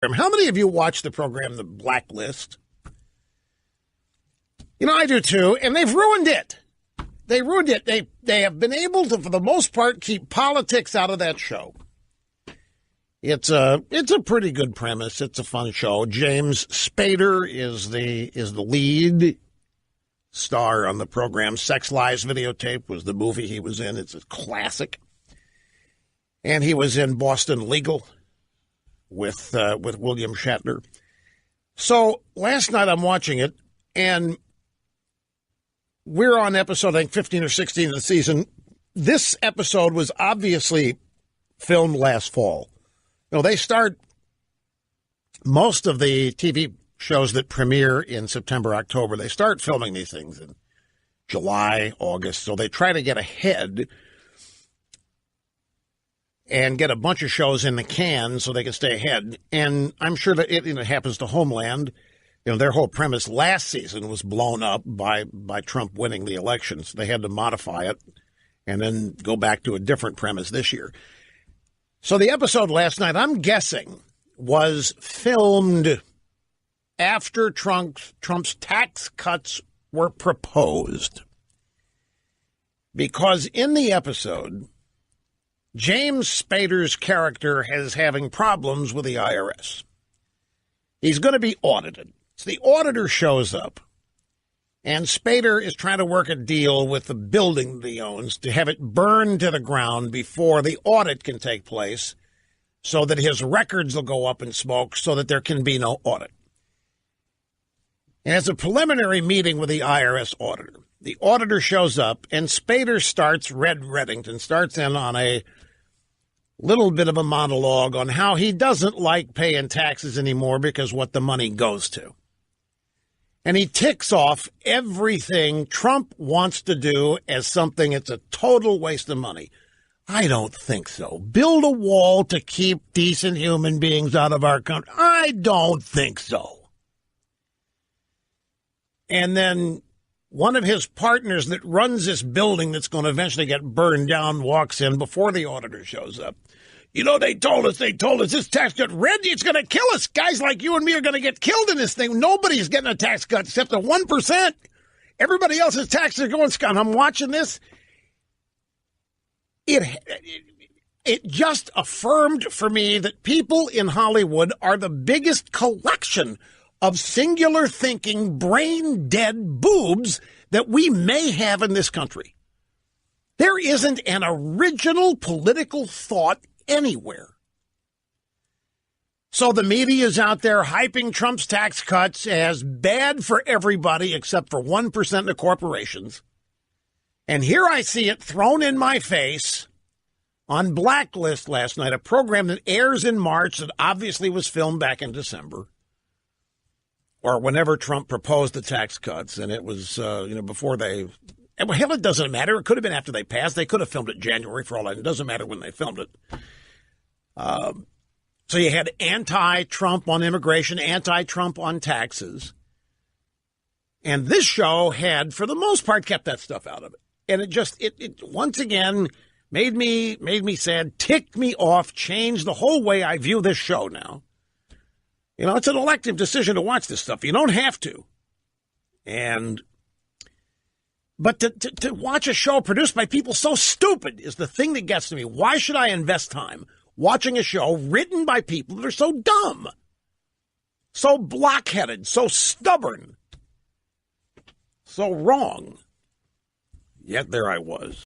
How many of you watch the program, The Blacklist? You know, I do too, and they've ruined it. They ruined it. They have been able to, for the most part, keep politics out of that show. It's a pretty good premise. It's a fun show. James Spader is the lead star on the program. Sex Lies Videotape was the movie he was in. It's a classic. And he was in Boston Legal with William Shatner. So last night I'm watching it, and we're on episode, I think, 15 or 16 of the season. This episode was obviously filmed last fall. You know, they start most of the TV shows that premiere in September, October. They start filming these things in July, August. So they try to get ahead and get a bunch of shows in the can so they can stay ahead. And I'm sure that it happens to Homeland. You know, their whole premise last season was blown up by Trump winning the election. So they had to modify it and then go back to a different premise this year. So the episode last night, I'm guessing, was filmed after Trump's tax cuts were proposed. Because in the episode, James Spader's character is having problems with the IRS. He's going to be audited. So the auditor shows up, and Spader is trying to work a deal with the building that he owns to have it burned to the ground before the audit can take place so that his records will go up in smoke so that there can be no audit. And as a preliminary meeting with the IRS auditor, the auditor shows up, and Spader starts, Red Reddington starts in on a little bit of a monologue on how he doesn't like paying taxes anymore because what the money goes to. And he ticks off everything Trump wants to do as something it's a total waste of money. I don't think so. Build a wall to keep decent human beings out of our country. I don't think so. And then one of his partners that runs this building that's going to eventually get burned down walks in before the auditor shows up. You know, they told us this tax cut, Red, it's going to kill us. Guys like you and me are going to get killed in this thing. Nobody's getting a tax cut except the 1%. Everybody else's taxes are going sky. I'm watching this. It just affirmed for me that people in Hollywood are the biggest collection of singular thinking, brain-dead boobs that we may have in this country. There isn't an original political thought anywhere. So the media is out there hyping Trump's tax cuts as bad for everybody except for 1% of the corporations. And here I see it thrown in my face on Blacklist last night, a program that airs in March that obviously was filmed back in December, or whenever Trump proposed the tax cuts, and it was, before they, and hell, it doesn't matter. It could have been after they passed. They could have filmed it January for all I know. It doesn't matter when they filmed it. So you had anti-Trump on immigration, anti-Trump on taxes. And this show had, for the most part, kept that stuff out of it. And it once again made me sad, ticked me off, changed the whole way I view this show now. You know, it's an elective decision to watch this stuff. You don't have to. But to watch a show produced by people so stupid is the thing that gets to me. Why should I invest time watching a show written by people that are so dumb, so blockheaded, so stubborn, so wrong? Yet there I was.